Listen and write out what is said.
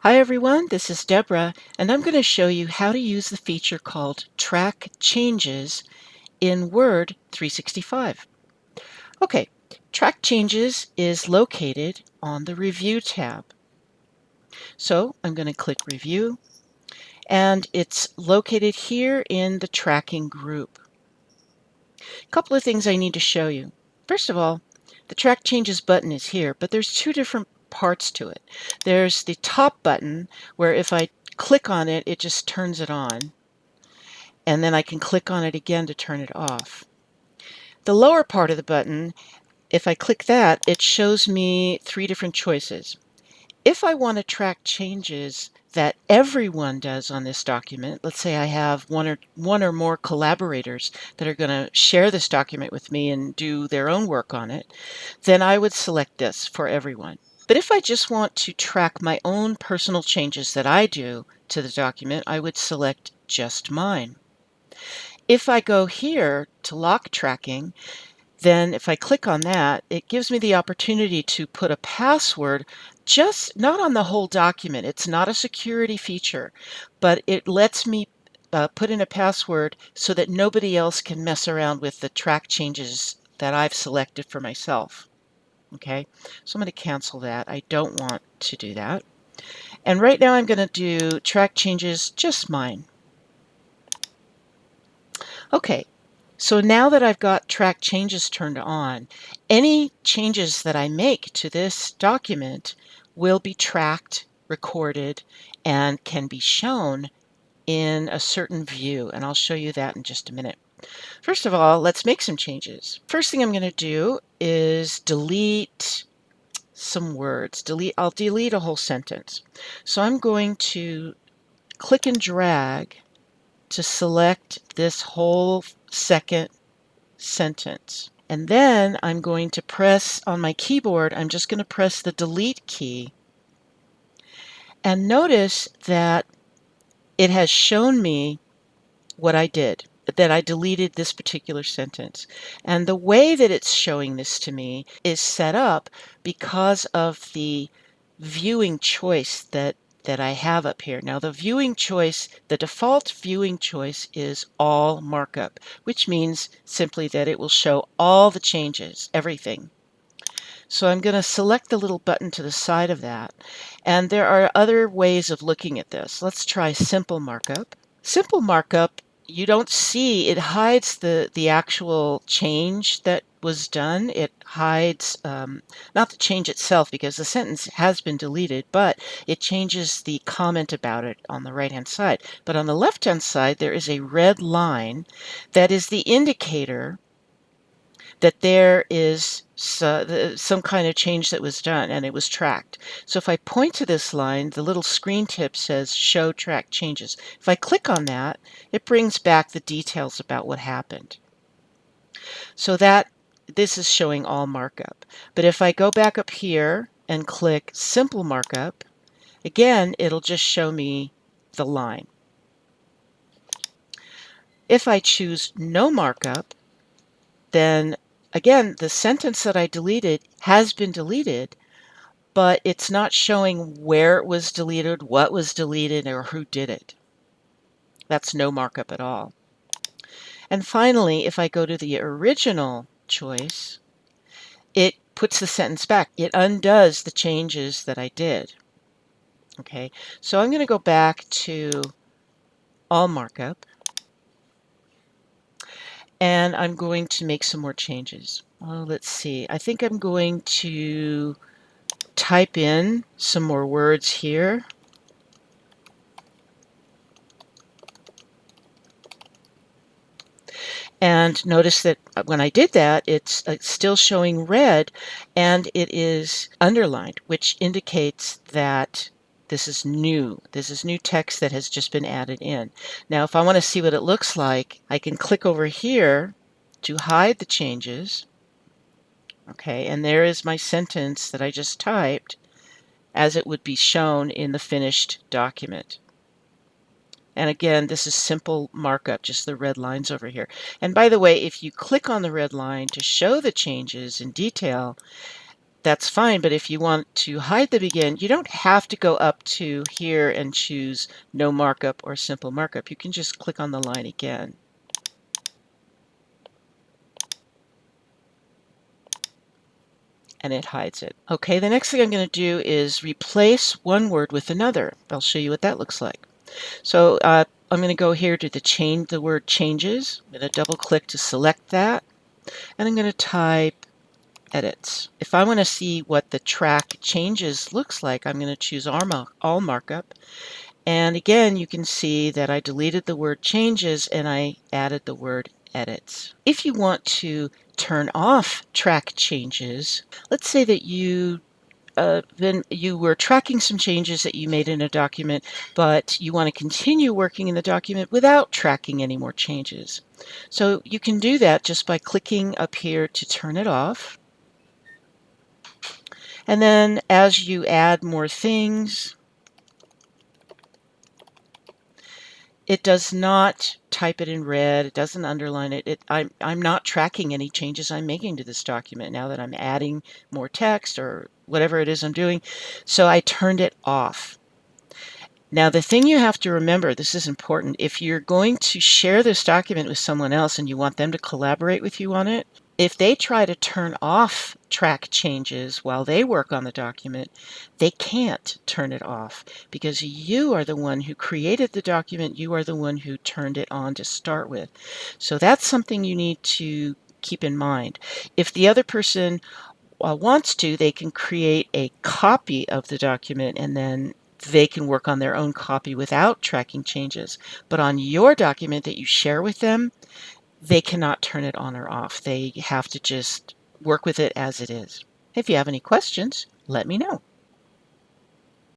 Hi everyone, this is Deborah, and I'm going to show you how to use the feature called Track Changes in Word 365. Okay, Track Changes is located on the Review tab. So I'm going to click Review, and it's located here in the Tracking group. A couple of things I need to show you. First of all, the Track Changes button is here, but there's two different parts to it. There's the top button where if I click on it, it just turns it on, and then I can click on it again to turn it off. The lower part of the button, if I click that, it shows me three different choices. If I want to track changes that everyone does on this document, let's say I have one or more collaborators that are going to share this document with me and do their own work on it, then I would select this for everyone. But if I just want to track my own personal changes that I do to the document, I would select just mine. If I go here to lock tracking, then if I click on that, it gives me the opportunity to put a password, just not on the whole document. It's not a security feature, but it lets me put in a password so that nobody else can mess around with the track changes that I've selected for myself. Okay, so I'm going to cancel that. I don't want to do that. And right now I'm going to do track changes, just mine. Okay, so now that I've got track changes turned on, any changes that I make to this document will be tracked, recorded, and can be shown in a certain view. And I'll show you that in just a minute. First of all, let's make some changes. First thing I'm going to do is delete some words. I'll delete a whole sentence. So I'm going to click and drag to select this whole second sentence. And then I'm going to press on my keyboard, I'm just going to press the delete key. And notice that it has shown me what I did, that I deleted this particular sentence. And the way that it's showing this to me is set up because of the viewing choice that I have up here. Now the viewing choice, the default viewing choice is all markup, which means simply that it will show all the changes, everything. So I'm going to select the little button to the side of that. And there are other ways of looking at this. Let's try simple markup. Simple markup, you don't see, it hides the actual change that was done. It hides, not the change itself because the sentence has been deleted, but it changes the comment about it on the right-hand side. But on the left-hand side, there is a red line that is the indicator that there is some kind of change that was done and it was tracked. So if I point to this line, the little screen tip says show track changes. If I click on that, it brings back the details about what happened. So this is showing all markup. But if I go back up here and click simple markup, again, it'll just show me the line. If I choose no markup, then again, the sentence that I deleted has been deleted, but it's not showing where it was deleted, what was deleted, or who did it. That's no markup at all. And finally, if I go to the original choice, it puts the sentence back. It undoes the changes that I did. Okay, so I'm going to go back to all markup, and I'm going to make some more changes. Let's see. I think I'm going to type in some more words here. And notice that when I did that, it's still showing red and it is underlined, which indicates that this is new. This is new text that has just been added in. Now, if I want to see what it looks like, I can click over here to hide the changes. Okay, and there is my sentence that I just typed as it would be shown in the finished document. And again, this is simple markup, just the red lines over here. And by the way, if you click on the red line to show the changes in detail, that's fine. But if you want to hide the begin, you don't have to go up to here and choose no markup or simple markup. You can just click on the line again. And it hides it. Okay, the next thing I'm going to do is replace one word with another. I'll show you what that looks like. So I'm going to go here to the word changes. I'm going to double click to select that, and I'm going to type edits. If I want to see what the track changes looks like, I'm going to choose all markup. And again, you can see that I deleted the word changes and I added the word edits. If you want to turn off track changes, let's say that then you were tracking some changes that you made in a document, but you want to continue working in the document without tracking any more changes. So you can do that just by clicking up here to turn it off. And then as you add more things, it does not type it in red. It doesn't underline it. I'm not tracking any changes I'm making to this document now that I'm adding more text or whatever it is I'm doing. So I turned it off. Now, the thing you have to remember, this is important, if you're going to share this document with someone else and you want them to collaborate with you on it, if they try to turn off track changes while they work on the document, they can't turn it off because you are the one who created the document. You are the one who turned it on to start with. So that's something you need to keep in mind. If the other person wants to, they can create a copy of the document and then they can work on their own copy without tracking changes. But on your document that you share with them, they cannot turn it on or off. They have to just work with it as it is. If you have any questions, let me know.